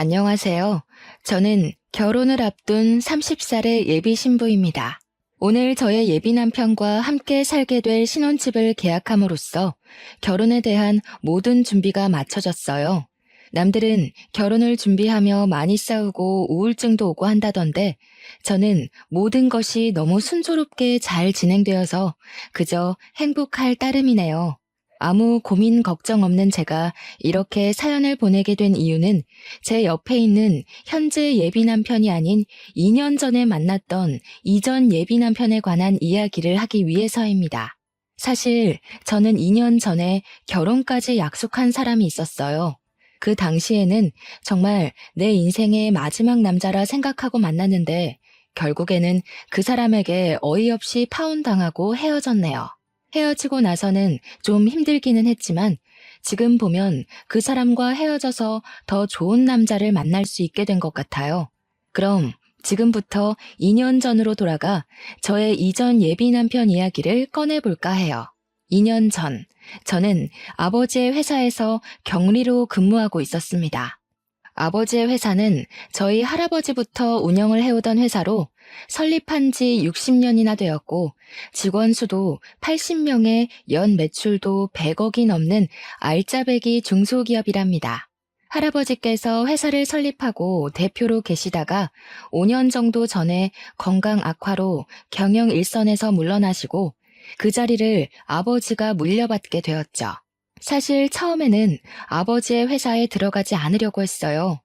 안녕하세요. 저는 결혼을 앞둔 30살의 예비 신부입니다. 오늘 저의 예비 남편과 함께 살게 될 신혼집을 계약함으로써 결혼에 대한 모든 준비가 마쳐졌어요. 남들은 결혼을 준비하며 많이 싸우고 우울증도 오고 한다던데 저는 모든 것이 너무 순조롭게 잘 진행되어서 그저 행복할 따름이네요. 아무 고민 걱정 없는 제가 이렇게 사연을 보내게 된 이유는 제 옆에 있는 현재 예비 남편이 아닌 2년 전에 만났던 이전 예비 남편에 관한 이야기를 하기 위해서입니다. 사실 저는 2년 전에 결혼까지 약속한 사람이 있었어요. 그 당시에는 정말 내 인생의 마지막 남자라 생각하고 만났는데 결국에는 그 사람에게 어이없이 파혼당하고 헤어졌네요. 헤어지고 나서는 좀 힘들기는 했지만 지금 보면 그 사람과 헤어져서 더 좋은 남자를 만날 수 있게 된 것 같아요. 그럼 지금부터 2년 전으로 돌아가 저의 이전 예비 남편 이야기를 꺼내볼까 해요. 2년 전, 저는 아버지의 회사에서 격리로 근무하고 있었습니다. 아버지의 회사는 저희 할아버지부터 운영을 해오던 회사로 설립한 지 60년이나 되었고 직원 수도 80명에 연 매출도 100억이 넘는 알짜배기 중소기업이랍니다. 할아버지께서 회사를 설립하고 대표로 계시다가 5년 정도 전에 건강 악화로 경영 일선에서 물러나시고 그 자리를 아버지가 물려받게 되었죠. 사실 처음에는 아버지의 회사에 들어가지 않으려고 했어요.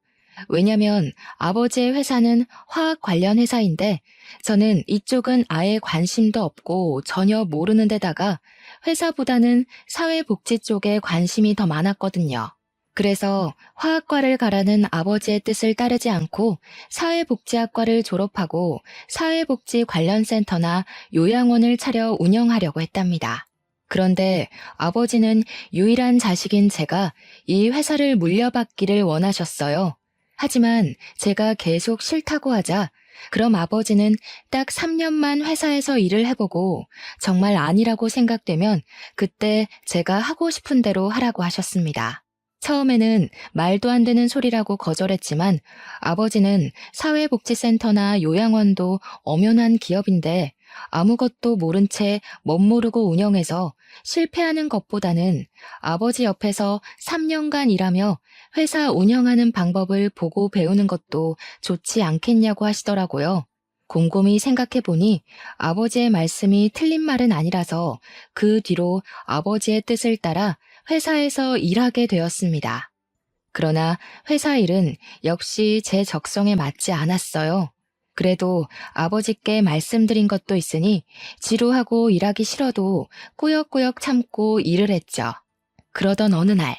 왜냐면 아버지의 회사는 화학 관련 회사인데 저는 이쪽은 아예 관심도 없고 전혀 모르는 데다가 회사보다는 사회복지 쪽에 관심이 더 많았거든요. 그래서 화학과를 가라는 아버지의 뜻을 따르지 않고 사회복지학과를 졸업하고 사회복지 관련 센터나 요양원을 차려 운영하려고 했답니다. 그런데 아버지는 유일한 자식인 제가 이 회사를 물려받기를 원하셨어요. 하지만 제가 계속 싫다고 하자 그럼 아버지는 딱 3년만 회사에서 일을 해보고 정말 아니라고 생각되면 그때 제가 하고 싶은 대로 하라고 하셨습니다. 처음에는 말도 안 되는 소리라고 거절했지만 아버지는 사회복지센터나 요양원도 엄연한 기업인데 아무것도 모른 채 멋모르고 운영해서 실패하는 것보다는 아버지 옆에서 3년간 일하며 회사 운영하는 방법을 보고 배우는 것도 좋지 않겠냐고 하시더라고요. 곰곰이 생각해보니 아버지의 말씀이 틀린 말은 아니라서 그 뒤로 아버지의 뜻을 따라 회사에서 일하게 되었습니다. 그러나 회사 일은 역시 제 적성에 맞지 않았어요. 그래도 아버지께 말씀드린 것도 있으니 지루하고 일하기 싫어도 꾸역꾸역 참고 일을 했죠. 그러던 어느 날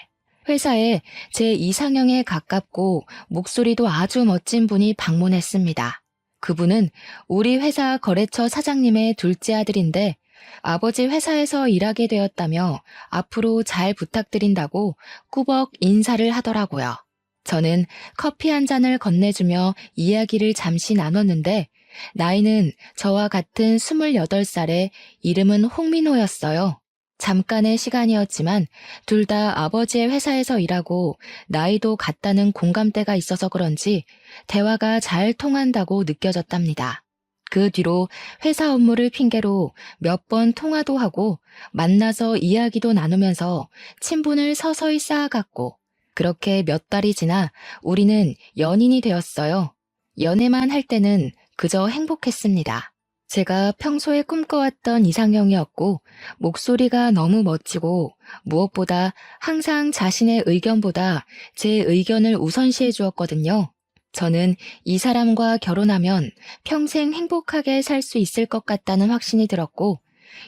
회사에 제 이상형에 가깝고 목소리도 아주 멋진 분이 방문했습니다. 그분은 우리 회사 거래처 사장님의 둘째 아들인데 아버지 회사에서 일하게 되었다며 앞으로 잘 부탁드린다고 꾸벅 인사를 하더라고요. 저는 커피 한 잔을 건네주며 이야기를 잠시 나눴는데 나이는 저와 같은 28살에 이름은 홍민호였어요. 잠깐의 시간이었지만 둘 다 아버지의 회사에서 일하고 나이도 같다는 공감대가 있어서 그런지 대화가 잘 통한다고 느껴졌답니다. 그 뒤로 회사 업무를 핑계로 몇 번 통화도 하고 만나서 이야기도 나누면서 친분을 서서히 쌓아갔고 그렇게 몇 달이 지나 우리는 연인이 되었어요. 연애만 할 때는 그저 행복했습니다. 제가 평소에 꿈꿔왔던 이상형이었고 목소리가 너무 멋지고 무엇보다 항상 자신의 의견보다 제 의견을 우선시해 주었거든요. 저는 이 사람과 결혼하면 평생 행복하게 살 수 있을 것 같다는 확신이 들었고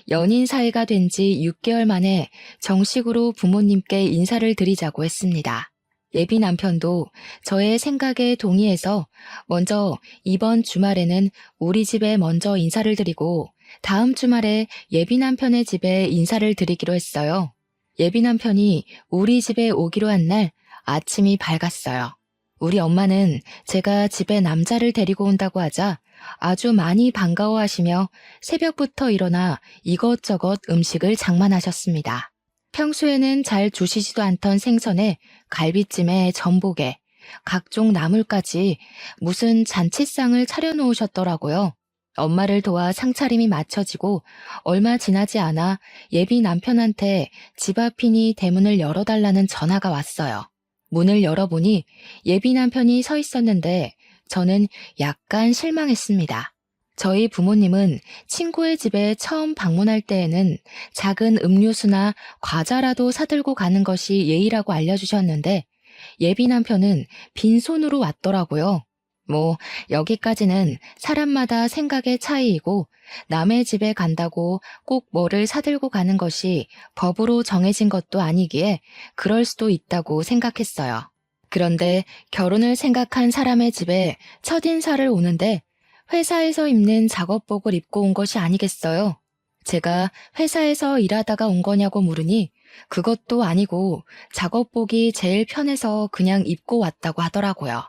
연인 사이가 된 지 6개월 만에 정식으로 부모님께 인사를 드리자고 했습니다. 예비 남편도 저의 생각에 동의해서 먼저 이번 주말에는 우리 집에 먼저 인사를 드리고 다음 주말에 예비 남편의 집에 인사를 드리기로 했어요. 예비 남편이 우리 집에 오기로 한 날 아침이 밝았어요. 우리 엄마는 제가 집에 남자를 데리고 온다고 하자 아주 많이 반가워하시며 새벽부터 일어나 이것저것 음식을 장만하셨습니다. 평소에는 잘 주시지도 않던 생선에 갈비찜에 전복에 각종 나물까지 무슨 잔치상을 차려놓으셨더라고요. 엄마를 도와 상차림이 마쳐지고 얼마 지나지 않아 예비 남편한테 집 앞이니 대문을 열어달라는 전화가 왔어요. 문을 열어보니 예비 남편이 서 있었는데 저는 약간 실망했습니다. 저희 부모님은 친구의 집에 처음 방문할 때에는 작은 음료수나 과자라도 사들고 가는 것이 예의라고 알려주셨는데 예비 남편은 빈손으로 왔더라고요. 뭐 여기까지는 사람마다 생각의 차이이고 남의 집에 간다고 꼭 뭐를 사들고 가는 것이 법으로 정해진 것도 아니기에 그럴 수도 있다고 생각했어요. 그런데 결혼을 생각한 사람의 집에 첫인사를 오는데 회사에서 입는 작업복을 입고 온 것이 아니겠어요? 제가 회사에서 일하다가 온 거냐고 물으니 그것도 아니고 작업복이 제일 편해서 그냥 입고 왔다고 하더라고요.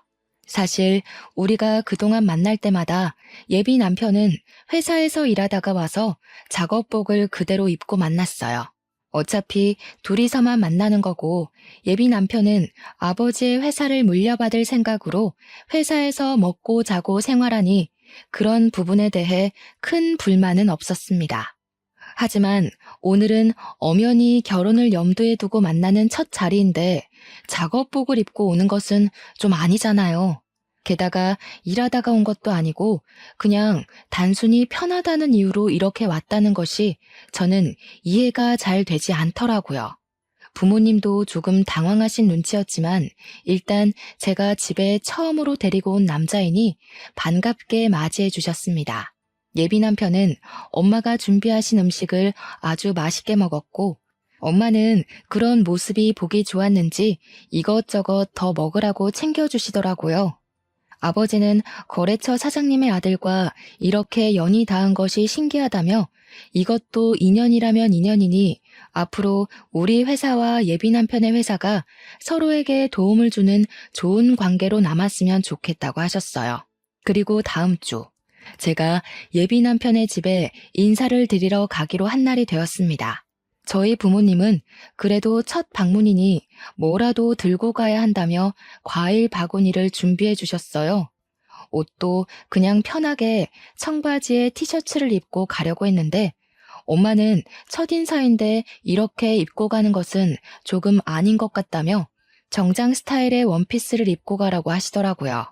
사실 우리가 그동안 만날 때마다 예비 남편은 회사에서 일하다가 와서 작업복을 그대로 입고 만났어요. 어차피 둘이서만 만나는 거고 예비 남편은 아버지의 회사를 물려받을 생각으로 회사에서 먹고 자고 생활하니 그런 부분에 대해 큰 불만은 없었습니다. 하지만 오늘은 엄연히 결혼을 염두에 두고 만나는 첫 자리인데 작업복을 입고 오는 것은 좀 아니잖아요. 게다가 일하다가 온 것도 아니고 그냥 단순히 편하다는 이유로 이렇게 왔다는 것이 저는 이해가 잘 되지 않더라고요. 부모님도 조금 당황하신 눈치였지만 일단 제가 집에 처음으로 데리고 온 남자이니 반갑게 맞이해 주셨습니다. 예비 남편은 엄마가 준비하신 음식을 아주 맛있게 먹었고 엄마는 그런 모습이 보기 좋았는지 이것저것 더 먹으라고 챙겨주시더라고요. 아버지는 거래처 사장님의 아들과 이렇게 연이 닿은 것이 신기하다며 이것도 인연이라면 인연이니 앞으로 우리 회사와 예비 남편의 회사가 서로에게 도움을 주는 좋은 관계로 남았으면 좋겠다고 하셨어요. 그리고 다음 주 제가 예비 남편의 집에 인사를 드리러 가기로 한 날이 되었습니다. 저희 부모님은 그래도 첫 방문이니 뭐라도 들고 가야 한다며 과일 바구니를 준비해 주셨어요. 옷도 그냥 편하게 청바지에 티셔츠를 입고 가려고 했는데 엄마는 첫인사인데 이렇게 입고 가는 것은 조금 아닌 것 같다며 정장 스타일의 원피스를 입고 가라고 하시더라고요.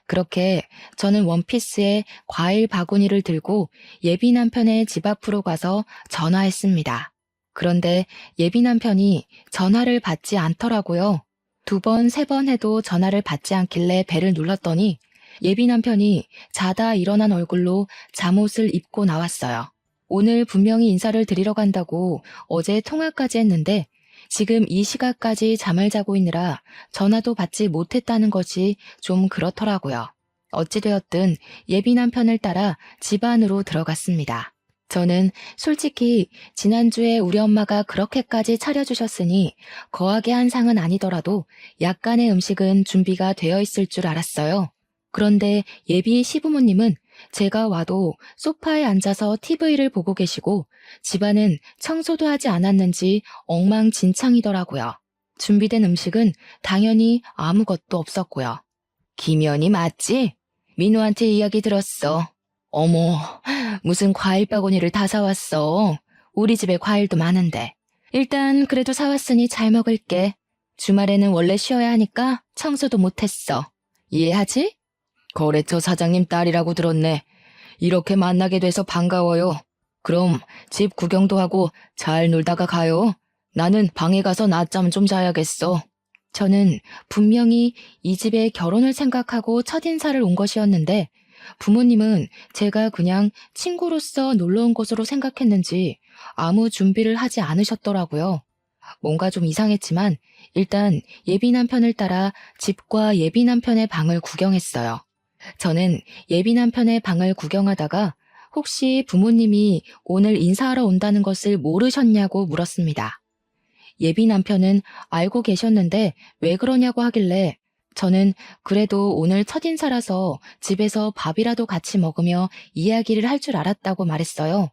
그렇게 저는 원피스에 과일 바구니를 들고 예비 남편의 집 앞으로 가서 전화했습니다. 그런데 예비 남편이 전화를 받지 않더라고요. 2번, 3번 해도 전화를 받지 않길래 벨을 눌렀더니 예비 남편이 자다 일어난 얼굴로 잠옷을 입고 나왔어요. 오늘 분명히 인사를 드리러 간다고 어제 통화까지 했는데 지금 이 시각까지 잠을 자고 있느라 전화도 받지 못했다는 것이 좀 그렇더라고요. 어찌되었든 예비 남편을 따라 집 안으로 들어갔습니다. 저는 솔직히 지난주에 우리 엄마가 그렇게까지 차려주셨으니 거하게 한 상은 아니더라도 약간의 음식은 준비가 되어 있을 줄 알았어요. 그런데 예비 시부모님은 제가 와도 소파에 앉아서 TV를 보고 계시고 집안은 청소도 하지 않았는지 엉망진창이더라고요. 준비된 음식은 당연히 아무것도 없었고요. 김연이 맞지? 민우한테 이야기 들었어. 어머, 무슨 과일 바구니를 다 사왔어. 우리 집에 과일도 많은데. 일단 그래도 사왔으니 잘 먹을게. 주말에는 원래 쉬어야 하니까 청소도 못했어. 이해하지? 거래처 사장님 딸이라고 들었네. 이렇게 만나게 돼서 반가워요. 그럼 집 구경도 하고 잘 놀다가 가요. 나는 방에 가서 낮잠 좀 자야겠어. 저는 분명히 이 집에 결혼을 생각하고 첫인사를 온 것이었는데 부모님은 제가 그냥 친구로서 놀러 온 것으로 생각했는지 아무 준비를 하지 않으셨더라고요. 뭔가 좀 이상했지만 일단 예비 남편을 따라 집과 예비 남편의 방을 구경했어요. 저는 예비 남편의 방을 구경하다가 혹시 부모님이 오늘 인사하러 온다는 것을 모르셨냐고 물었습니다. 예비 남편은 알고 계셨는데 왜 그러냐고 하길래 저는 그래도 오늘 첫인사라서 집에서 밥이라도 같이 먹으며 이야기를 할 줄 알았다고 말했어요.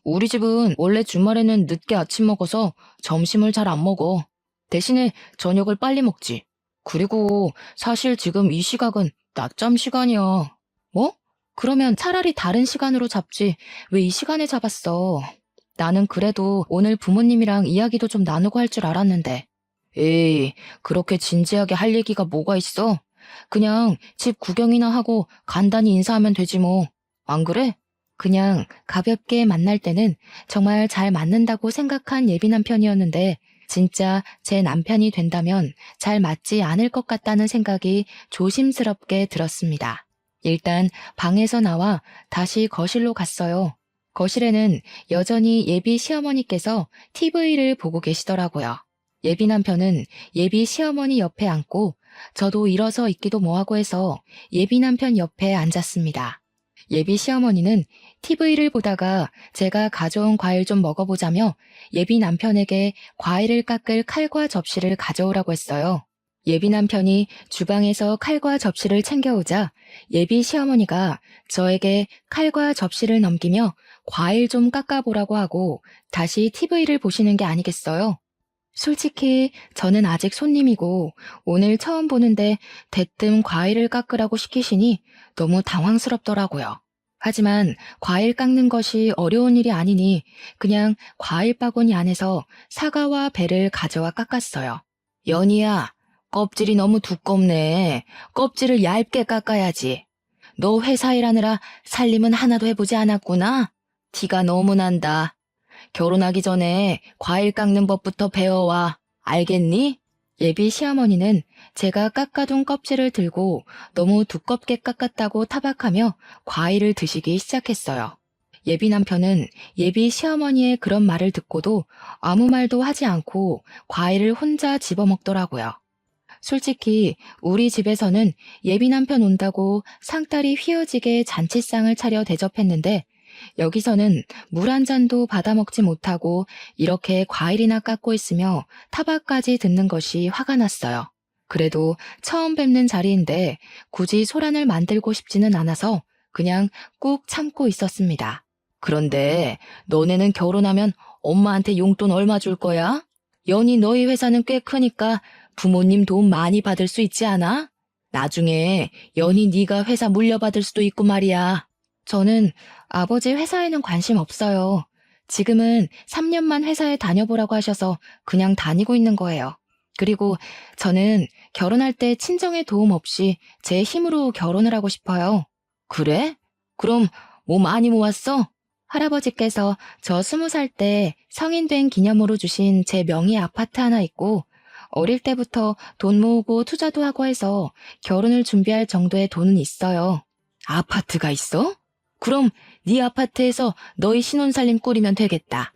우리 집은 원래 주말에는 늦게 아침 먹어서 점심을 잘 안 먹어. 대신에 저녁을 빨리 먹지. 그리고 사실 지금 이 시각은 낮잠 시간이야. 뭐? 그러면 차라리 다른 시간으로 잡지. 왜 이 시간에 잡았어? 나는 그래도 오늘 부모님이랑 이야기도 좀 나누고 할 줄 알았는데. 에이, 그렇게 진지하게 할 얘기가 뭐가 있어? 그냥 집 구경이나 하고 간단히 인사하면 되지 뭐. 안 그래? 그냥 가볍게 만날 때는 정말 잘 맞는다고 생각한 예비 남편이었는데 진짜 제 남편이 된다면 잘 맞지 않을 것 같다는 생각이 조심스럽게 들었습니다. 일단 방에서 나와 다시 거실로 갔어요. 거실에는 여전히 예비 시어머니께서 TV를 보고 계시더라고요. 예비 남편은 예비 시어머니 옆에 앉고 저도 일어서 있기도 뭐하고 해서 예비 남편 옆에 앉았습니다. 예비 시어머니는 TV를 보다가 제가 가져온 과일 좀 먹어보자며 예비 남편에게 과일을 깎을 칼과 접시를 가져오라고 했어요. 예비 남편이 주방에서 칼과 접시를 챙겨오자 예비 시어머니가 저에게 칼과 접시를 넘기며 과일 좀 깎아보라고 하고 다시 TV를 보시는 게 아니겠어요? 솔직히 저는 아직 손님이고 오늘 처음 보는데 대뜸 과일을 깎으라고 시키시니 너무 당황스럽더라고요. 하지만 과일 깎는 것이 어려운 일이 아니니 그냥 과일 바구니 안에서 사과와 배를 가져와 깎았어요. 연희야, 껍질이 너무 두껍네. 껍질을 얇게 깎아야지. 너 회사 일하느라 살림은 하나도 해보지 않았구나? 티가 너무 난다. 결혼하기 전에 과일 깎는 법부터 배워와. 알겠니? 예비 시어머니는 제가 깎아둔 껍질을 들고 너무 두껍게 깎았다고 타박하며 과일을 드시기 시작했어요. 예비 남편은 예비 시어머니의 그런 말을 듣고도 아무 말도 하지 않고 과일을 혼자 집어먹더라고요. 솔직히 우리 집에서는 예비 남편 온다고 상다리 휘어지게 잔치상을 차려 대접했는데 여기서는 물 한 잔도 받아 먹지 못하고 이렇게 과일이나 깎고 있으며 타박까지 듣는 것이 화가 났어요. 그래도 처음 뵙는 자리인데 굳이 소란을 만들고 싶지는 않아서 그냥 꾹 참고 있었습니다. 그런데 너네는 결혼하면 엄마한테 용돈 얼마 줄 거야? 연희 너희 회사는 꽤 크니까 부모님 도움 많이 받을 수 있지 않아? 나중에 연희 네가 회사 물려받을 수도 있고 말이야. 저는 아버지 회사에는 관심 없어요. 지금은 3년만 회사에 다녀보라고 하셔서 그냥 다니고 있는 거예요. 그리고 저는 결혼할 때 친정의 도움 없이 제 힘으로 결혼을 하고 싶어요. 그래? 그럼 뭐 많이 모았어? 할아버지께서 저 20살 때 성인 된 기념으로 주신 제 명의 아파트 하나 있고 어릴 때부터 돈 모으고 투자도 하고 해서 결혼을 준비할 정도의 돈은 있어요. 아파트가 있어? 그럼 네 아파트에서 너희 신혼살림 꾸리면 되겠다.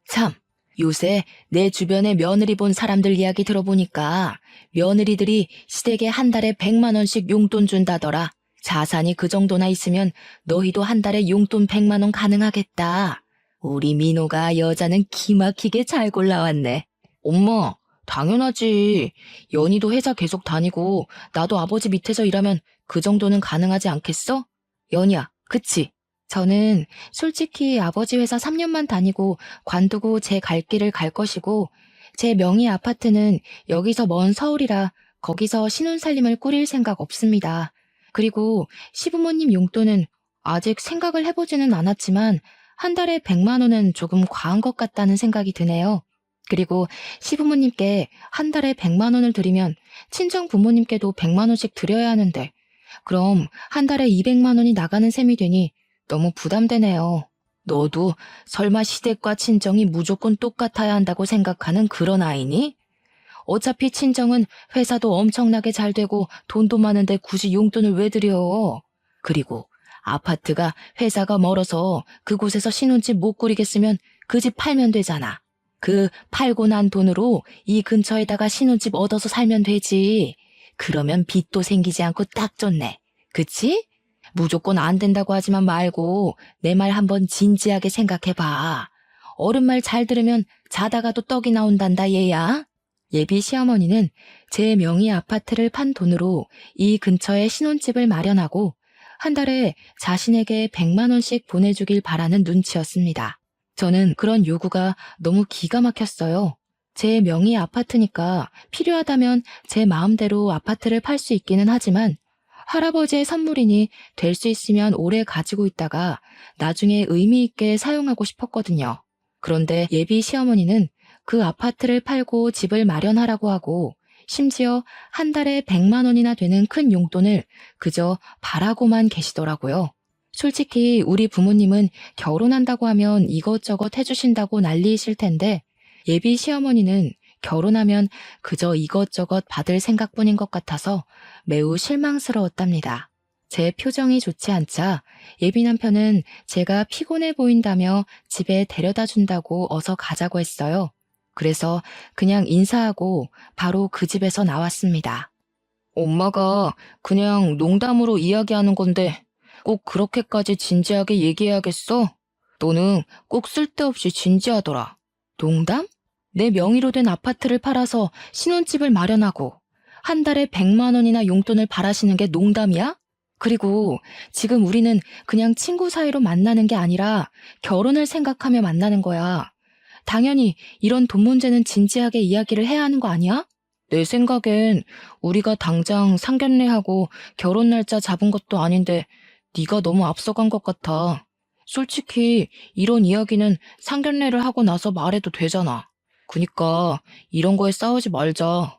참, 요새 내 주변에 며느리 본 사람들 이야기 들어보니까 며느리들이 시댁에 한 달에 100만 원씩 용돈 준다더라. 자산이 그 정도나 있으면 너희도 한 달에 용돈 100만 원 가능하겠다. 우리 민호가 여자는 기막히게 잘 골라왔네. 엄마, 당연하지. 연희도 회사 계속 다니고 나도 아버지 밑에서 일하면 그 정도는 가능하지 않겠어? 연희야, 그치? 저는 솔직히 아버지 회사 3년만 다니고 관두고 제 갈 길을 갈 것이고 제 명의 아파트는 여기서 먼 서울이라 거기서 신혼살림을 꾸릴 생각 없습니다. 그리고 시부모님 용돈은 아직 생각을 해보지는 않았지만 한 달에 100만 원은 조금 과한 것 같다는 생각이 드네요. 그리고 시부모님께 한 달에 100만 원을 드리면 친정 부모님께도 100만 원씩 드려야 하는데 그럼 한 달에 200만 원이 나가는 셈이 되니 너무 부담되네요. 너도 설마 시댁과 친정이 무조건 똑같아야 한다고 생각하는 그런 아이니? 어차피 친정은 회사도 엄청나게 잘 되고 돈도 많은데 굳이 용돈을 왜 드려? 그리고 아파트가 회사가 멀어서 그곳에서 신혼집 못 꾸리겠으면 그 집 팔면 되잖아. 그 팔고 난 돈으로 이 근처에다가 신혼집 얻어서 살면 되지. 그러면 빚도 생기지 않고 딱 좋네. 그치? 무조건 안 된다고 하지만 말고 내 말 한번 진지하게 생각해봐. 어른 말 잘 들으면 자다가도 떡이 나온단다 얘야. 예비 시어머니는 제 명의 아파트를 판 돈으로 이 근처에 신혼집을 마련하고 한 달에 자신에게 100만 원씩 보내주길 바라는 눈치였습니다. 저는 그런 요구가 너무 기가 막혔어요. 제 명의 아파트니까 필요하다면 제 마음대로 아파트를 팔 수 있기는 하지만 할아버지의 선물이니 될 수 있으면 오래 가지고 있다가 나중에 의미 있게 사용하고 싶었거든요. 그런데 예비 시어머니는 그 아파트를 팔고 집을 마련하라고 하고 심지어 한 달에 100만 원이나 되는 큰 용돈을 그저 바라고만 계시더라고요. 솔직히 우리 부모님은 결혼한다고 하면 이것저것 해주신다고 난리이실 텐데 예비 시어머니는 결혼하면 그저 이것저것 받을 생각뿐인 것 같아서 매우 실망스러웠답니다. 제 표정이 좋지 않자 예비 남편은 제가 피곤해 보인다며 집에 데려다 준다고 어서 가자고 했어요. 그래서 그냥 인사하고 바로 그 집에서 나왔습니다. 엄마가 그냥 농담으로 이야기하는 건데 꼭 그렇게까지 진지하게 얘기해야겠어? 너는 꼭 쓸데없이 진지하더라. 농담? 내 명의로 된 아파트를 팔아서 신혼집을 마련하고 한 달에 100만 원이나 용돈을 바라시는 게 농담이야? 그리고 지금 우리는 그냥 친구 사이로 만나는 게 아니라 결혼을 생각하며 만나는 거야. 당연히 이런 돈 문제는 진지하게 이야기를 해야 하는 거 아니야? 내 생각엔 우리가 당장 상견례하고 결혼 날짜 잡은 것도 아닌데 네가 너무 앞서간 것 같아. 솔직히 이런 이야기는 상견례를 하고 나서 말해도 되잖아. 그니까 이런 거에 싸우지 말자.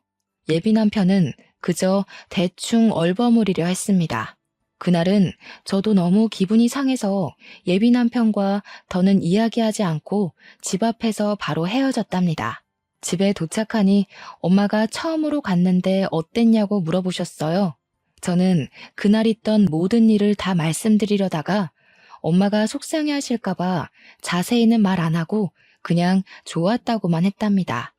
예비 남편은 그저 대충 얼버무리려 했습니다. 그날은 저도 너무 기분이 상해서 예비 남편과 더는 이야기하지 않고 집 앞에서 바로 헤어졌답니다. 집에 도착하니 엄마가 처음으로 갔는데 어땠냐고 물어보셨어요. 저는 그날 있던 모든 일을 다 말씀드리려다가 엄마가 속상해 하실까봐 자세히는 말 안 하고 그냥 좋았다고만 했답니다.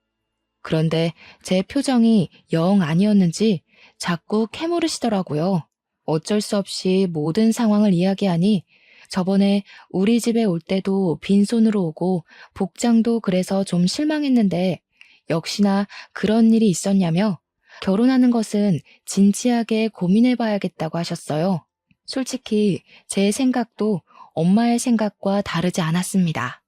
그런데 제 표정이 영 아니었는지 자꾸 캐물으시더라고요. 어쩔 수 없이 모든 상황을 이야기하니 저번에 우리 집에 올 때도 빈손으로 오고 복장도 그래서 좀 실망했는데 역시나 그런 일이 있었냐며 결혼하는 것은 진지하게 고민해봐야겠다고 하셨어요. 솔직히 제 생각도 엄마의 생각과 다르지 않았습니다.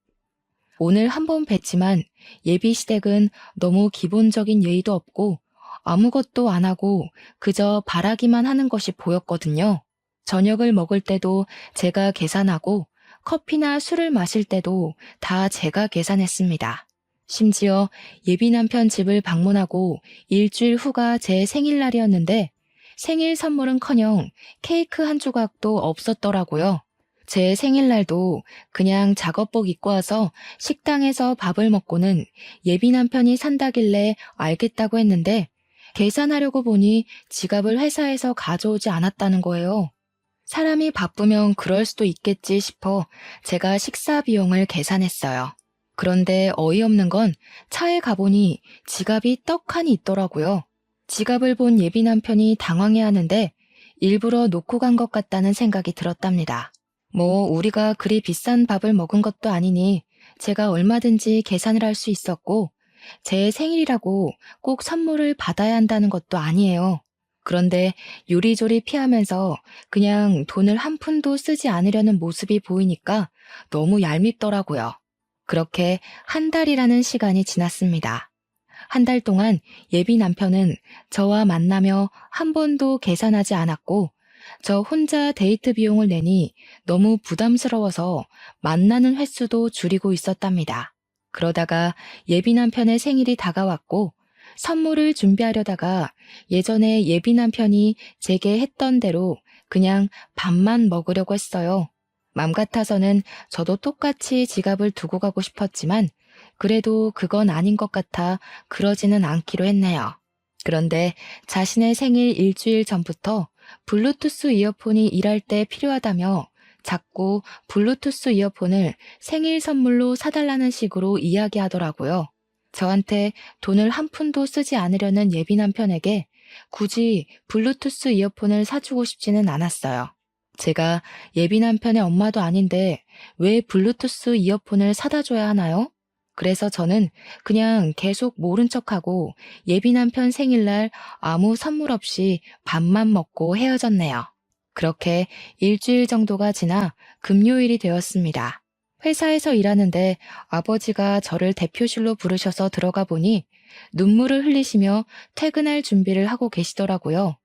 오늘 한 번 뵀지만 예비 시댁은 너무 기본적인 예의도 없고 아무것도 안 하고 그저 바라기만 하는 것이 보였거든요. 저녁을 먹을 때도 제가 계산하고 커피나 술을 마실 때도 다 제가 계산했습니다. 심지어 예비 남편 집을 방문하고 일주일 후가 제 생일날이었는데 생일 선물은커녕 케이크 한 조각도 없었더라고요. 제 생일날도 그냥 작업복 입고 와서 식당에서 밥을 먹고는 예비 남편이 산다길래 알겠다고 했는데 계산하려고 보니 지갑을 회사에서 가져오지 않았다는 거예요. 사람이 바쁘면 그럴 수도 있겠지 싶어 제가 식사 비용을 계산했어요. 그런데 어이없는 건 차에 가보니 지갑이 떡하니 있더라고요. 지갑을 본 예비 남편이 당황해하는데 일부러 놓고 간 것 같다는 생각이 들었답니다. 뭐 우리가 그리 비싼 밥을 먹은 것도 아니니 제가 얼마든지 계산을 할 수 있었고 제 생일이라고 꼭 선물을 받아야 한다는 것도 아니에요. 그런데 요리조리 피하면서 그냥 돈을 한 푼도 쓰지 않으려는 모습이 보이니까 너무 얄밉더라고요. 그렇게 한 달이라는 시간이 지났습니다. 한 달 동안 예비 남편은 저와 만나며 한 번도 계산하지 않았고 저 혼자 데이트 비용을 내니 너무 부담스러워서 만나는 횟수도 줄이고 있었답니다. 그러다가 예비 남편의 생일이 다가왔고 선물을 준비하려다가 예전에 예비 남편이 제게 했던 대로 그냥 밥만 먹으려고 했어요. 맘 같아서는 저도 똑같이 지갑을 두고 가고 싶었지만 그래도 그건 아닌 것 같아 그러지는 않기로 했네요. 그런데 자신의 생일 일주일 전부터 블루투스 이어폰이 일할 때 필요하다며 자꾸 블루투스 이어폰을 생일 선물로 사달라는 식으로 이야기하더라고요. 저한테 돈을 한 푼도 쓰지 않으려는 예비 남편에게 굳이 블루투스 이어폰을 사주고 싶지는 않았어요. 제가 예비 남편의 엄마도 아닌데 왜 블루투스 이어폰을 사다 줘야 하나요? 그래서 저는 그냥 계속 모른 척하고 예비 남편 생일날 아무 선물 없이 밥만 먹고 헤어졌네요. 그렇게 일주일 정도가 지나 금요일이 되었습니다. 회사에서 일하는데 아버지가 저를 대표실로 부르셔서 들어가 보니 눈물을 흘리시며 퇴근할 준비를 하고 계시더라고요.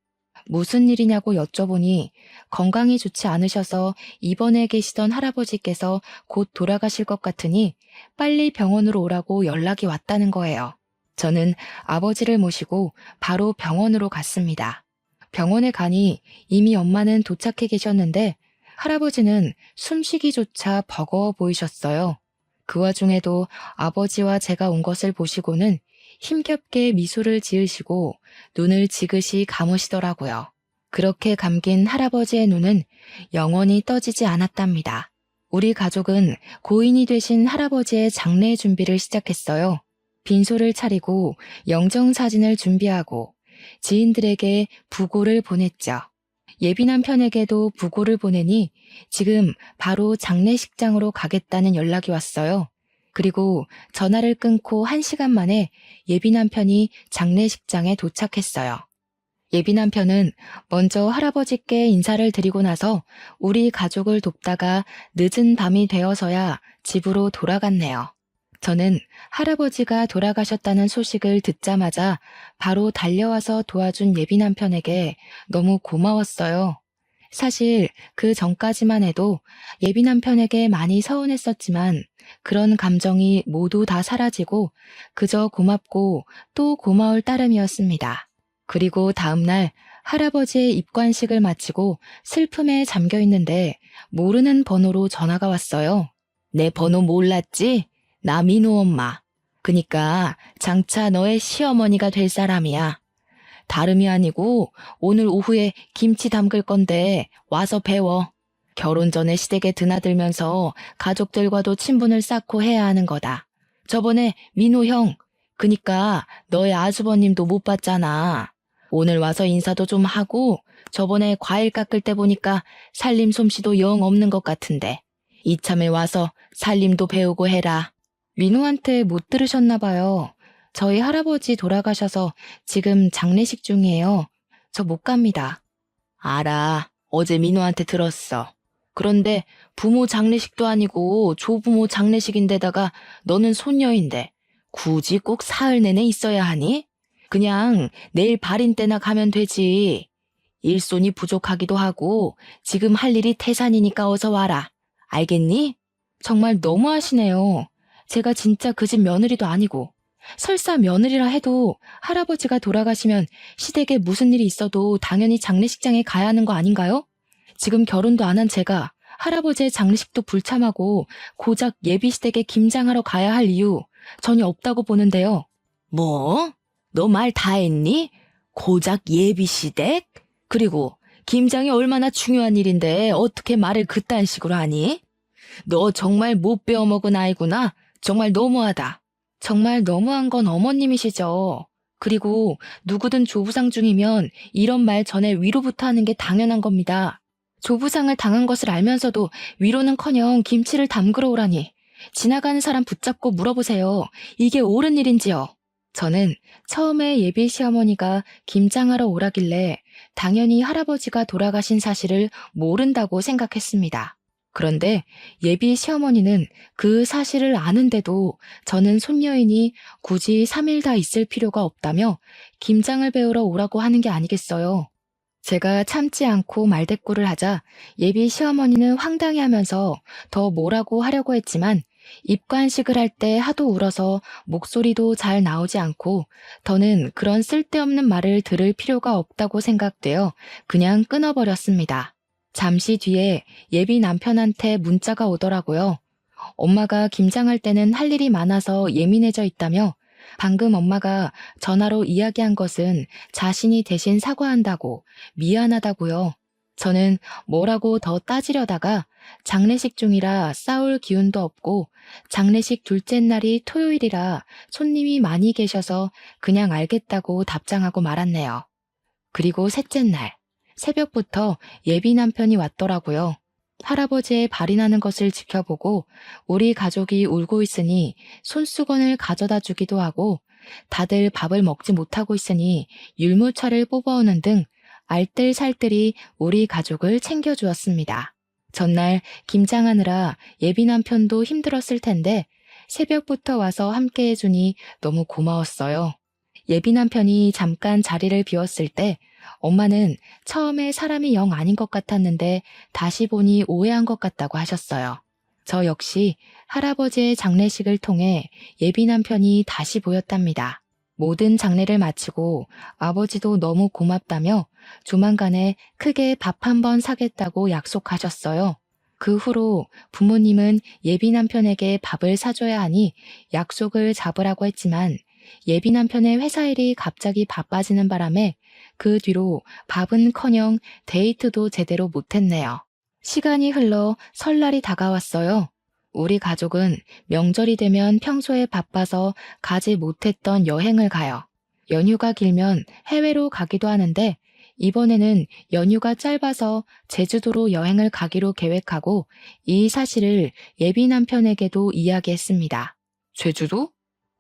무슨 일이냐고 여쭤보니 건강이 좋지 않으셔서 입원해 계시던 할아버지께서 곧 돌아가실 것 같으니 빨리 병원으로 오라고 연락이 왔다는 거예요. 저는 아버지를 모시고 바로 병원으로 갔습니다. 병원에 가니 이미 엄마는 도착해 계셨는데 할아버지는 숨쉬기조차 버거워 보이셨어요. 그 와중에도 아버지와 제가 온 것을 보시고는 힘겹게 미소를 지으시고 눈을 지그시 감으시더라고요. 그렇게 감긴 할아버지의 눈은 영원히 떠지지 않았답니다. 우리 가족은 고인이 되신 할아버지의 장례 준비를 시작했어요. 빈소를 차리고 영정사진을 준비하고 지인들에게 부고를 보냈죠. 예비 남편에게도 부고를 보내니 지금 바로 장례식장으로 가겠다는 연락이 왔어요. 그리고 전화를 끊고 1시간 만에 예비 남편이 장례식장에 도착했어요. 예비 남편은 먼저 할아버지께 인사를 드리고 나서 우리 가족을 돕다가 늦은 밤이 되어서야 집으로 돌아갔네요. 저는 할아버지가 돌아가셨다는 소식을 듣자마자 바로 달려와서 도와준 예비 남편에게 너무 고마웠어요. 사실 그 전까지만 해도 예비 남편에게 많이 서운했었지만 그런 감정이 모두 다 사라지고 그저 고맙고 또 고마울 따름이었습니다. 그리고 다음날 할아버지의 입관식을 마치고 슬픔에 잠겨 있는데 모르는 번호로 전화가 왔어요. 내 번호 몰랐지? 나 민호 엄마. 그니까 장차 너의 시어머니가 될 사람이야. 다름이 아니고 오늘 오후에 김치 담글 건데 와서 배워. 결혼 전에 시댁에 드나들면서 가족들과도 친분을 쌓고 해야 하는 거다. 저번에 민호 형, 그니까 너의 아주버님도 못 봤잖아. 오늘 와서 인사도 좀 하고 저번에 과일 깎을 때 보니까 살림 솜씨도 영 없는 것 같은데 이참에 와서 살림도 배우고 해라. 민호한테 못 들으셨나 봐요. 저희 할아버지 돌아가셔서 지금 장례식 중이에요. 저 못 갑니다. 알아. 어제 민호한테 들었어. 그런데 부모 장례식도 아니고 조부모 장례식인데다가 너는 손녀인데 굳이 꼭 사흘 내내 있어야 하니? 그냥 내일 발인 때나 가면 되지. 일손이 부족하기도 하고 지금 할 일이 태산이니까 어서 와라. 알겠니? 정말 너무하시네요. 제가 진짜 그 집 며느리도 아니고 설사 며느리라 해도 할아버지가 돌아가시면 시댁에 무슨 일이 있어도 당연히 장례식장에 가야 하는 거 아닌가요? 지금 결혼도 안 한 제가 할아버지의 장례식도 불참하고 고작 예비시댁에 김장하러 가야 할 이유 전혀 없다고 보는데요. 뭐? 너 말 다 했니? 고작 예비시댁? 그리고 김장이 얼마나 중요한 일인데 어떻게 말을 그딴 식으로 하니? 너 정말 못 배워먹은 아이구나. 정말 너무하다. 정말 너무한 건 어머님이시죠. 그리고 누구든 조부상 중이면 이런 말 전에 위로부터 하는 게 당연한 겁니다. 조부상을 당한 것을 알면서도 위로는커녕 김치를 담그러 오라니. 지나가는 사람 붙잡고 물어보세요. 이게 옳은 일인지요? 저는 처음에 예비 시어머니가 김장하러 오라길래 당연히 할아버지가 돌아가신 사실을 모른다고 생각했습니다. 그런데 예비 시어머니는 그 사실을 아는데도 저는 손녀이니 굳이 3일 다 있을 필요가 없다며 김장을 배우러 오라고 하는 게 아니겠어요. 제가 참지 않고 말대꾸를 하자 예비 시어머니는 황당해하면서 더 뭐라고 하려고 했지만 입관식을 할 때 하도 울어서 목소리도 잘 나오지 않고 더는 그런 쓸데없는 말을 들을 필요가 없다고 생각되어 그냥 끊어버렸습니다. 잠시 뒤에 예비 남편한테 문자가 오더라고요. 엄마가 김장할 때는 할 일이 많아서 예민해져 있다며 방금 엄마가 전화로 이야기한 것은 자신이 대신 사과한다고 미안하다고요. 저는 뭐라고 더 따지려다가 장례식 중이라 싸울 기운도 없고 장례식 둘째 날이 토요일이라 손님이 많이 계셔서 그냥 알겠다고 답장하고 말았네요. 그리고 셋째 날 새벽부터 예비 남편이 왔더라고요. 할아버지의 발이 나는 것을 지켜보고 우리 가족이 울고 있으니 손수건을 가져다 주기도 하고 다들 밥을 먹지 못하고 있으니 율무차를 뽑아오는 등 알뜰살뜰히 우리 가족을 챙겨주었습니다. 전날 김장하느라 예비 남편도 힘들었을 텐데 새벽부터 와서 함께 해주니 너무 고마웠어요. 예비 남편이 잠깐 자리를 비웠을 때 엄마는 처음에 사람이 영 아닌 것 같았는데 다시 보니 오해한 것 같다고 하셨어요. 저 역시 할아버지의 장례식을 통해 예비 남편이 다시 보였답니다. 모든 장례를 마치고 아버지도 너무 고맙다며 조만간에 크게 밥 한 번 사겠다고 약속하셨어요. 그 후로 부모님은 예비 남편에게 밥을 사줘야 하니 약속을 잡으라고 했지만 예비 남편의 회사 일이 갑자기 바빠지는 바람에 그 뒤로 밥은커녕 데이트도 제대로 못했네요. 시간이 흘러 설날이 다가왔어요. 우리 가족은 명절이 되면 평소에 바빠서 가지 못했던 여행을 가요. 연휴가 길면 해외로 가기도 하는데 이번에는 연휴가 짧아서 제주도로 여행을 가기로 계획하고 이 사실을 예비 남편에게도 이야기했습니다. 제주도?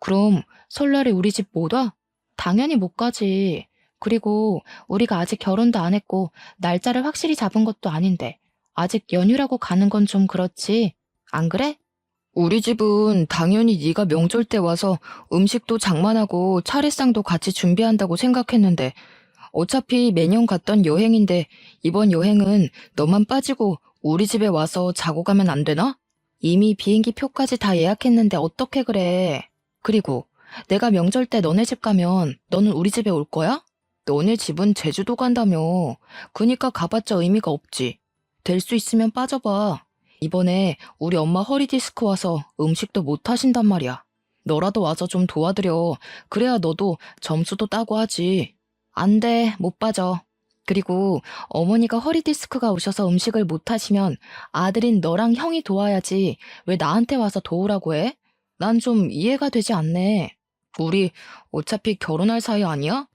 그럼 설날에 우리 집 못 와? 당연히 못 가지. 그리고 우리가 아직 결혼도 안 했고 날짜를 확실히 잡은 것도 아닌데 아직 연휴라고 가는 건 좀 그렇지. 안 그래? 우리 집은 당연히 네가 명절 때 와서 음식도 장만하고 차례상도 같이 준비한다고 생각했는데 어차피 매년 갔던 여행인데 이번 여행은 너만 빠지고 우리 집에 와서 자고 가면 안 되나? 이미 비행기 표까지 다 예약했는데 어떻게 그래? 그리고 내가 명절 때 너네 집 가면 너는 우리 집에 올 거야? 너네 집은 제주도 간다며. 그니까 가봤자 의미가 없지. 될 수 있으면 빠져봐. 이번에 우리 엄마 허리 디스크 와서 음식도 못 하신단 말이야. 너라도 와서 좀 도와드려. 그래야 너도 점수도 따고 하지. 안 돼, 못 빠져. 그리고 어머니가 허리 디스크가 오셔서 음식을 못 하시면 아들인 너랑 형이 도와야지. 왜 나한테 와서 도우라고 해? 난 좀 이해가 되지 않네. 우리 어차피 결혼할 사이 아니야?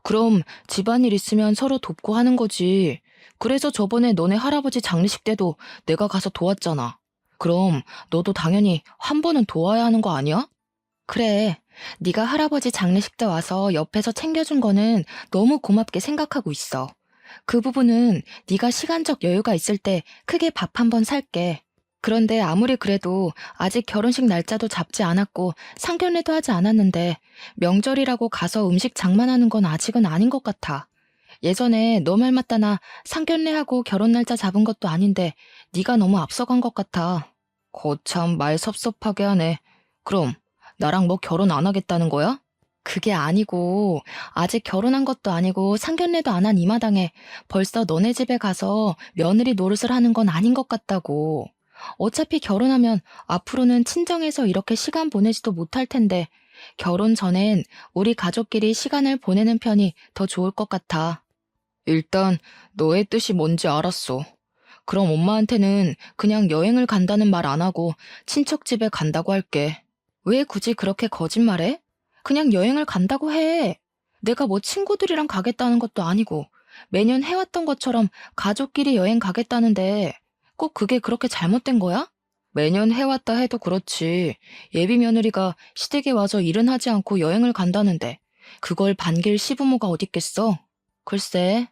그럼 집안일 있으면 서로 돕고 하는 거지. 그래서 저번에 너네 할아버지 장례식 때도 내가 가서 도왔잖아. 그럼 너도 당연히 한 번은 도와야 하는 거 아니야? 그래. 네가 할아버지 장례식 때 와서 옆에서 챙겨준 거는 너무 고맙게 생각하고 있어. 그 부분은 네가 시간적 여유가 있을 때 크게 밥 한 번 살게. 그런데 아무리 그래도 아직 결혼식 날짜도 잡지 않았고 상견례도 하지 않았는데 명절이라고 가서 음식 장만하는 건 아직은 아닌 것 같아. 예전에 너 말 맞다 나 상견례하고 결혼 날짜 잡은 것도 아닌데 네가 너무 앞서간 것 같아. 거참 말 섭섭하게 하네. 그럼 나랑 뭐 결혼 안 하겠다는 거야? 그게 아니고 아직 결혼한 것도 아니고 상견례도 안 한 이 마당에 벌써 너네 집에 가서 며느리 노릇을 하는 건 아닌 것 같다고. 어차피 결혼하면 앞으로는 친정에서 이렇게 시간 보내지도 못할 텐데 결혼 전엔 우리 가족끼리 시간을 보내는 편이 더 좋을 것 같아. 일단 너의 뜻이 뭔지 알았어. 그럼 엄마한테는 그냥 여행을 간다는 말 안 하고 친척 집에 간다고 할게. 왜 굳이 그렇게 거짓말해? 그냥 여행을 간다고 해. 내가 뭐 친구들이랑 가겠다는 것도 아니고 매년 해왔던 것처럼 가족끼리 여행 가겠다는데 꼭 그게 그렇게 잘못된 거야? 매년 해왔다 해도 그렇지. 예비 며느리가 시댁에 와서 일은 하지 않고 여행을 간다는데 그걸 반길 시부모가 어딨겠어? 글쎄,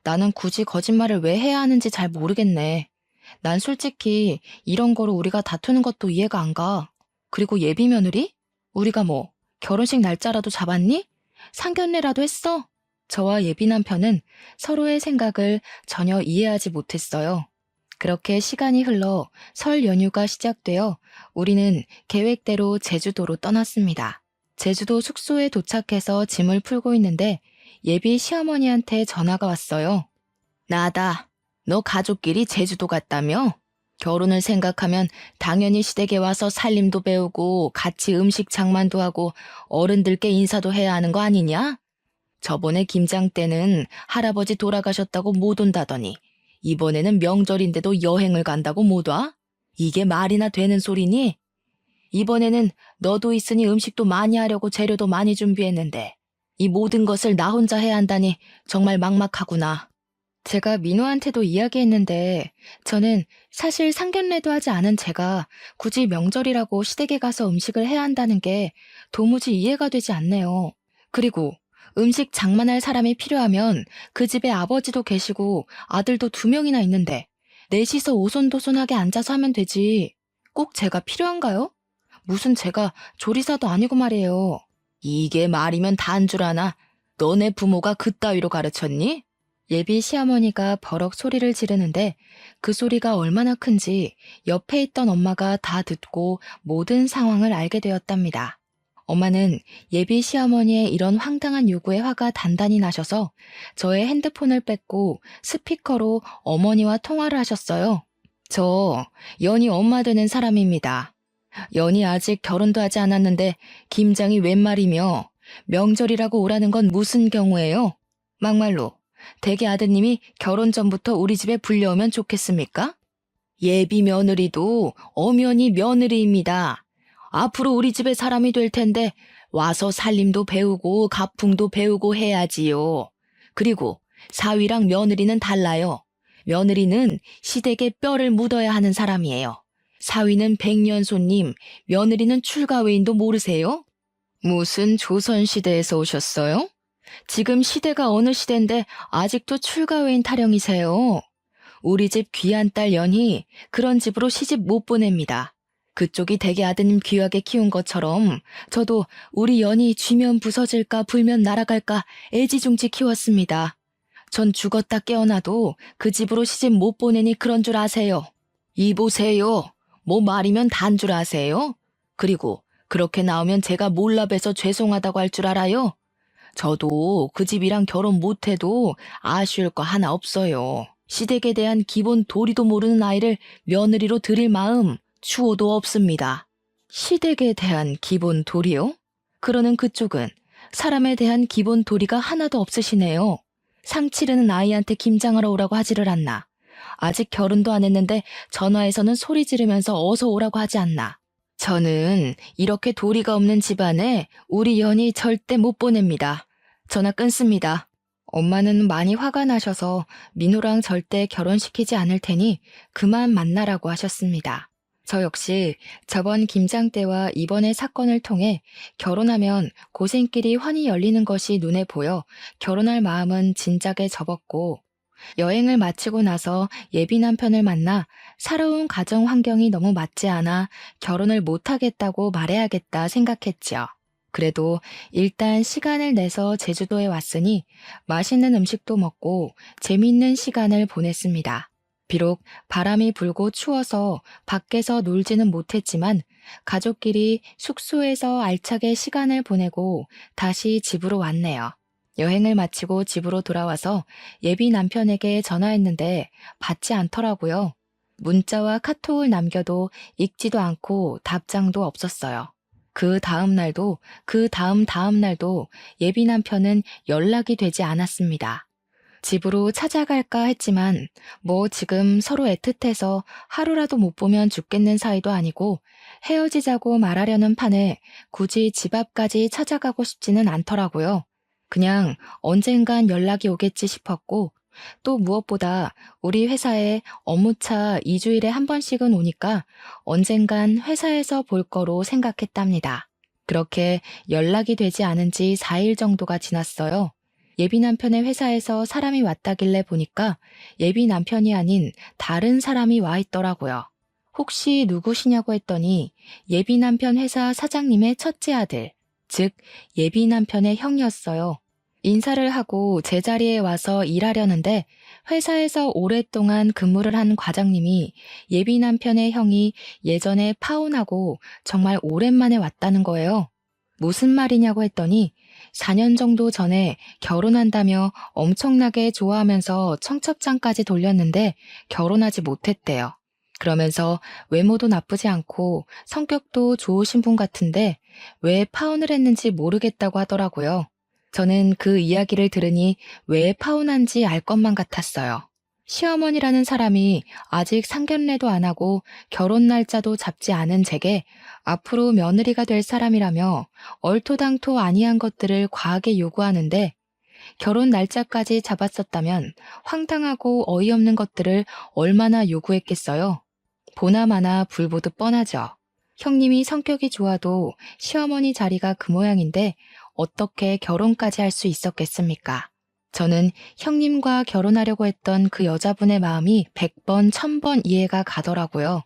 나는 굳이 거짓말을 왜 해야 하는지 잘 모르겠네. 난 솔직히 이런 거로 우리가 다투는 것도 이해가 안 가. 그리고 예비 며느리? 우리가 뭐 결혼식 날짜라도 잡았니? 상견례라도 했어? 저와 예비 남편은 서로의 생각을 전혀 이해하지 못했어요. 그렇게 시간이 흘러 설 연휴가 시작되어 우리는 계획대로 제주도로 떠났습니다. 제주도 숙소에 도착해서 짐을 풀고 있는데 예비 시어머니한테 전화가 왔어요. 나다. 너 가족끼리 제주도 갔다며? 결혼을 생각하면 당연히 시댁에 와서 살림도 배우고 같이 음식 장만도 하고 어른들께 인사도 해야 하는 거 아니냐? 저번에 김장 때는 할아버지 돌아가셨다고 못 온다더니 이번에는 명절인데도 여행을 간다고 못 와? 이게 말이나 되는 소리니? 이번에는 너도 있으니 음식도 많이 하려고 재료도 많이 준비했는데 이 모든 것을 나 혼자 해야 한다니 정말 막막하구나. 제가 민호한테도 이야기했는데 저는 사실 상견례도 하지 않은 제가 굳이 명절이라고 시댁에 가서 음식을 해야 한다는 게 도무지 이해가 되지 않네요. 그리고 음식 장만할 사람이 필요하면 그 집에 아버지도 계시고 아들도 2명이나 있는데 넷이서 오손도손하게 앉아서 하면 되지. 꼭 제가 필요한가요? 무슨 제가 조리사도 아니고 말이에요. 이게 말이면 다인 줄 아나? 너네 부모가 그따위로 가르쳤니? 예비 시어머니가 버럭 소리를 지르는데 그 소리가 얼마나 큰지 옆에 있던 엄마가 다 듣고 모든 상황을 알게 되었답니다. 엄마는 예비 시어머니의 이런 황당한 요구에 화가 단단히 나셔서 저의 핸드폰을 뺏고 스피커로 어머니와 통화를 하셨어요. 저 연희 엄마 되는 사람입니다. 연희 아직 결혼도 하지 않았는데 김장이 웬 말이며 명절이라고 오라는 건 무슨 경우예요? 막말로 대개 아드님이 결혼 전부터 우리 집에 불려오면 좋겠습니까? 예비 며느리도 엄연히 며느리입니다. 앞으로 우리 집에 사람이 될 텐데 와서 살림도 배우고 가풍도 배우고 해야지요. 그리고 사위랑 며느리는 달라요. 며느리는 시댁에 뼈를 묻어야 하는 사람이에요. 사위는 백년손님, 며느리는 출가외인도 모르세요? 무슨 조선시대에서 오셨어요? 지금 시대가 어느 시대인데 아직도 출가외인 타령이세요. 우리 집 귀한 딸 연희 그런 집으로 시집 못 보냅니다. 그쪽이 대개 아드님 귀하게 키운 것처럼 저도 우리 연희 쥐면 부서질까 불면 날아갈까 애지중지 키웠습니다. 전 죽었다 깨어나도 그 집으로 시집 못 보내니 그런 줄 아세요. 이보세요. 뭐 말이면 단 줄 아세요? 그리고 그렇게 나오면 제가 몰라봬서 죄송하다고 할 줄 알아요? 저도 그 집이랑 결혼 못해도 아쉬울 거 하나 없어요. 시댁에 대한 기본 도리도 모르는 아이를 며느리로 들일 마음 추호도 없습니다. 시댁에 대한 기본 도리요? 그러는 그쪽은 사람에 대한 기본 도리가 하나도 없으시네요. 상 치르는 아이한테 김장하러 오라고 하지를 않나. 아직 결혼도 안 했는데 전화해서는 소리 지르면서 어서 오라고 하지 않나. 저는 이렇게 도리가 없는 집안에 우리 연희 절대 못 보냅니다. 전화 끊습니다. 엄마는 많이 화가 나셔서 민호랑 절대 결혼시키지 않을 테니 그만 만나라고 하셨습니다. 저 역시 저번 김장 때와 이번의 사건을 통해 결혼하면 고생길이 환히 열리는 것이 눈에 보여 결혼할 마음은 진작에 접었고 여행을 마치고 나서 예비 남편을 만나 살아온 가정 환경이 너무 맞지 않아 결혼을 못하겠다고 말해야겠다 생각했죠. 그래도 일단 시간을 내서 제주도에 왔으니 맛있는 음식도 먹고 재미있는 시간을 보냈습니다. 비록 바람이 불고 추워서 밖에서 놀지는 못했지만 가족끼리 숙소에서 알차게 시간을 보내고 다시 집으로 왔네요. 여행을 마치고 집으로 돌아와서 예비 남편에게 전화했는데 받지 않더라고요. 문자와 카톡을 남겨도 읽지도 않고 답장도 없었어요. 그 다음 날도 그 다음 날도 예비 남편은 연락이 되지 않았습니다. 집으로 찾아갈까 했지만 뭐 지금 서로 애틋해서 하루라도 못 보면 죽겠는 사이도 아니고 헤어지자고 말하려는 판에 굳이 집 앞까지 찾아가고 싶지는 않더라고요. 그냥 언젠간 연락이 오겠지 싶었고 또 무엇보다 우리 회사에 업무차 2주일에 한 번씩은 오니까 언젠간 회사에서 볼 거로 생각했답니다. 그렇게 연락이 되지 않은 지 4일 정도가 지났어요. 예비 남편의 회사에서 사람이 왔다길래 보니까 예비 남편이 아닌 다른 사람이 와 있더라고요. 혹시 누구시냐고 했더니 예비 남편 회사 사장님의 첫째 아들, 즉 예비 남편의 형이었어요. 인사를 하고 제자리에 와서 일하려는데 회사에서 오랫동안 근무를 한 과장님이 예비 남편의 형이 예전에 파혼하고 정말 오랜만에 왔다는 거예요. 무슨 말이냐고 했더니 4년 정도 전에 결혼한다며 엄청나게 좋아하면서 청첩장까지 돌렸는데 결혼하지 못했대요. 그러면서 외모도 나쁘지 않고 성격도 좋으신 분 같은데 왜 파혼을 했는지 모르겠다고 하더라고요. 저는 그 이야기를 들으니 왜 파혼한지 알 것만 같았어요. 시어머니라는 사람이 아직 상견례도 안 하고 결혼 날짜도 잡지 않은 제게 앞으로 며느리가 될 사람이라며 얼토당토 아니한 것들을 과하게 요구하는데 결혼 날짜까지 잡았었다면 황당하고 어이없는 것들을 얼마나 요구했겠어요. 보나마나 불보듯 뻔하죠. 형님이 성격이 좋아도 시어머니 자리가 그 모양인데 어떻게 결혼까지 할 수 있었겠습니까? 저는 형님과 결혼하려고 했던 그 여자분의 마음이 100번, 1000번 이해가 가더라고요.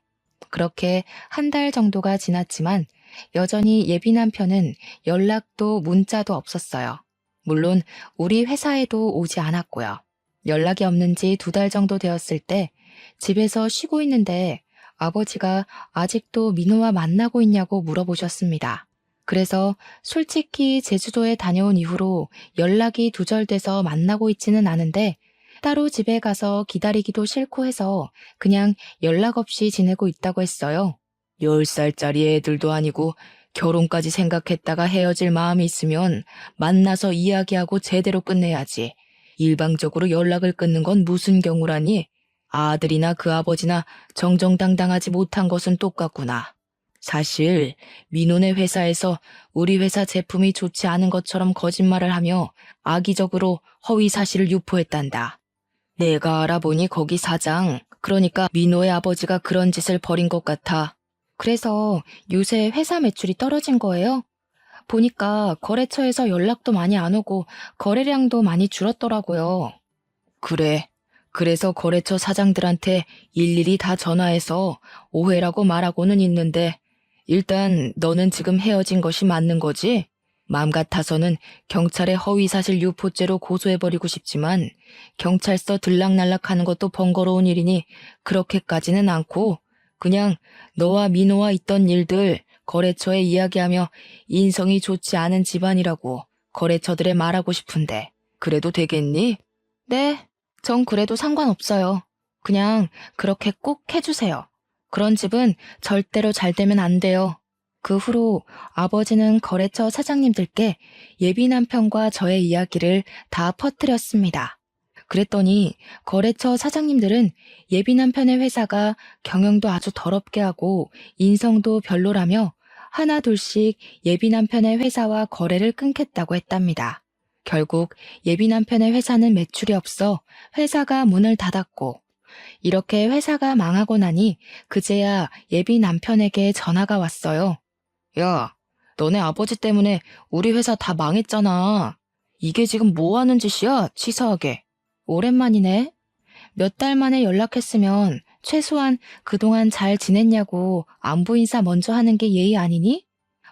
그렇게 한 달 정도가 지났지만 여전히 예비 남편은 연락도 문자도 없었어요. 물론 우리 회사에도 오지 않았고요. 연락이 없는 지 2달 정도 되었을 때 집에서 쉬고 있는데 아버지가 아직도 민호와 만나고 있냐고 물어보셨습니다. 그래서 솔직히 제주도에 다녀온 이후로 연락이 두절돼서 만나고 있지는 않은데 따로 집에 가서 기다리기도 싫고 해서 그냥 연락 없이 지내고 있다고 했어요. 10살짜리 애들도 아니고 결혼까지 생각했다가 헤어질 마음이 있으면 만나서 이야기하고 제대로 끝내야지. 일방적으로 연락을 끊는 건 무슨 경우라니? 아들이나 그 아버지나 정정당당하지 못한 것은 똑같구나. 사실 민호네 회사에서 우리 회사 제품이 좋지 않은 것처럼 거짓말을 하며 악의적으로 허위 사실을 유포했단다. 내가 알아보니 거기 사장, 그러니까 민호의 아버지가 그런 짓을 벌인 것 같아. 그래서 요새 회사 매출이 떨어진 거예요? 보니까 거래처에서 연락도 많이 안 오고 거래량도 많이 줄었더라고요. 그래. 그래서 거래처 사장들한테 일일이 다 전화해서 오해라고 말하고는 있는데 일단 너는 지금 헤어진 것이 맞는 거지? 마음 같아서는 경찰에 허위사실 유포죄로 고소해버리고 싶지만 경찰서 들락날락하는 것도 번거로운 일이니 그렇게까지는 않고 그냥 너와 민호와 있던 일들 거래처에 이야기하며 인성이 좋지 않은 집안이라고 거래처들에 말하고 싶은데 그래도 되겠니? 네, 전 그래도 상관없어요. 그냥 그렇게 꼭 해주세요. 그런 집은 절대로 잘 되면 안 돼요. 그 후로 아버지는 거래처 사장님들께 예비 남편과 저의 이야기를 다 퍼뜨렸습니다. 그랬더니 거래처 사장님들은 예비 남편의 회사가 경영도 아주 더럽게 하고 인성도 별로라며 하나 둘씩 예비 남편의 회사와 거래를 끊겠다고 했답니다. 결국 예비 남편의 회사는 매출이 없어 회사가 문을 닫았고 이렇게 회사가 망하고 나니 그제야 예비 남편에게 전화가 왔어요. 야, 너네 아버지 때문에 우리 회사 다 망했잖아. 이게 지금 뭐 하는 짓이야, 치사하게. 오랜만이네. 몇 달 만에 연락했으면 최소한 그동안 잘 지냈냐고 안부 인사 먼저 하는 게 예의 아니니?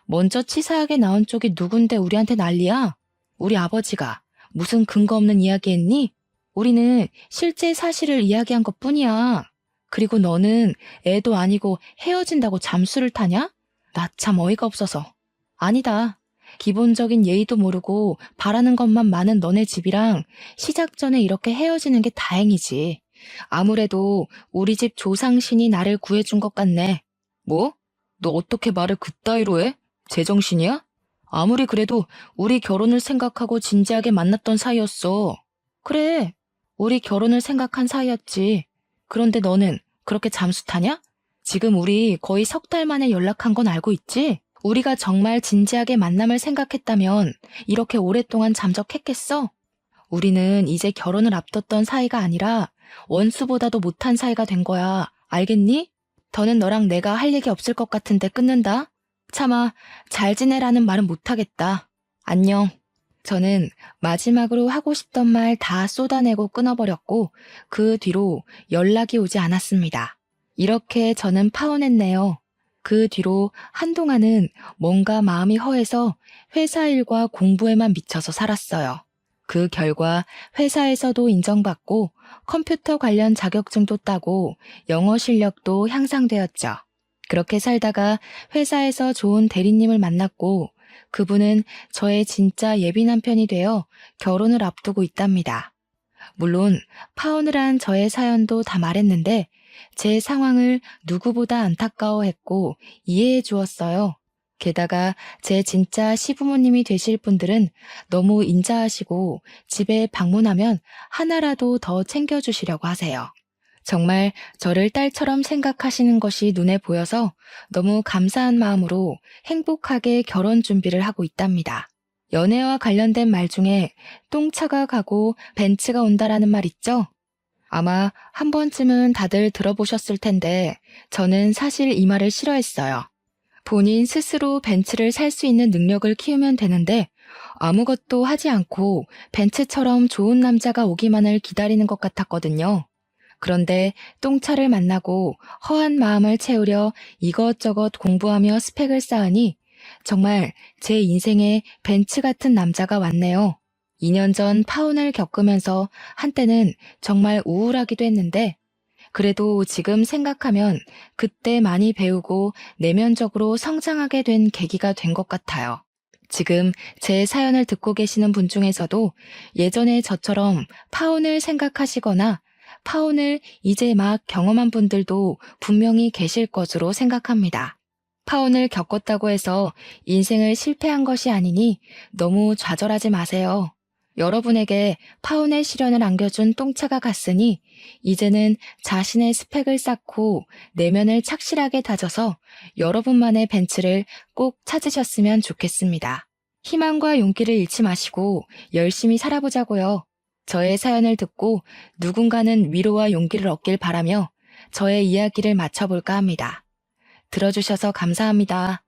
먼저 치사하게 나온 쪽이 누군데 우리한테 난리야? 우리 아버지가 무슨 근거 없는 이야기 했니? 우리는 실제 사실을 이야기한 것뿐이야. 그리고 너는 애도 아니고 헤어진다고 잠수를 타냐? 나 참 어이가 없어서. 아니다. 기본적인 예의도 모르고 바라는 것만 많은 너네 집이랑 시작 전에 이렇게 헤어지는 게 다행이지. 아무래도 우리 집 조상신이 나를 구해준 것 같네. 뭐? 너 어떻게 말을 그따위로 해? 제정신이야? 아무리 그래도 우리 결혼을 생각하고 진지하게 만났던 사이였어. 그래, 우리 결혼을 생각한 사이였지. 그런데 너는 그렇게 잠수 타냐? 지금 우리 거의 3달 만에 연락한 건 알고 있지? 우리가 정말 진지하게 만남을 생각했다면 이렇게 오랫동안 잠적했겠어? 우리는 이제 결혼을 앞뒀던 사이가 아니라 원수보다도 못한 사이가 된 거야. 알겠니? 더는 너랑 내가 할 얘기 없을 것 같은데 끊는다. 차마 잘 지내라는 말은 못하겠다. 안녕. 저는 마지막으로 하고 싶던 말 다 쏟아내고 끊어버렸고 그 뒤로 연락이 오지 않았습니다. 이렇게 저는 파혼했네요. 그 뒤로 한동안은 뭔가 마음이 허해서 회사 일과 공부에만 미쳐서 살았어요. 그 결과 회사에서도 인정받고 컴퓨터 관련 자격증도 따고 영어 실력도 향상되었죠. 그렇게 살다가 회사에서 좋은 대리님을 만났고 그분은 저의 진짜 예비 남편이 되어 결혼을 앞두고 있답니다. 물론 파혼을 한 저의 사연도 다 말했는데 제 상황을 누구보다 안타까워했고 이해해 주었어요. 게다가 제 진짜 시부모님이 되실 분들은 너무 인자하시고 집에 방문하면 하나라도 더 챙겨주시려고 하세요. 정말 저를 딸처럼 생각하시는 것이 눈에 보여서 너무 감사한 마음으로 행복하게 결혼 준비를 하고 있답니다. 연애와 관련된 말 중에 똥차가 가고 벤츠가 온다라는 말 있죠? 아마 한 번쯤은 다들 들어보셨을 텐데 저는 사실 이 말을 싫어했어요. 본인 스스로 벤츠를 살 수 있는 능력을 키우면 되는데 아무것도 하지 않고 벤츠처럼 좋은 남자가 오기만을 기다리는 것 같았거든요. 그런데 똥차를 만나고 허한 마음을 채우려 이것저것 공부하며 스펙을 쌓으니 정말 제 인생에 벤츠 같은 남자가 왔네요. 2년 전 파혼을 겪으면서 한때는 정말 우울하기도 했는데 그래도 지금 생각하면 그때 많이 배우고 내면적으로 성장하게 된 계기가 된 것 같아요. 지금 제 사연을 듣고 계시는 분 중에서도 예전에 저처럼 파혼을 생각하시거나 파혼을 이제 막 경험한 분들도 분명히 계실 것으로 생각합니다. 파혼을 겪었다고 해서 인생을 실패한 것이 아니니 너무 좌절하지 마세요. 여러분에게 파혼의 시련을 안겨준 똥차가 갔으니 이제는 자신의 스펙을 쌓고 내면을 착실하게 다져서 여러분만의 벤츠를 꼭 찾으셨으면 좋겠습니다. 희망과 용기를 잃지 마시고 열심히 살아보자고요. 저의 사연을 듣고 누군가는 위로와 용기를 얻길 바라며 저의 이야기를 마쳐볼까 합니다. 들어주셔서 감사합니다.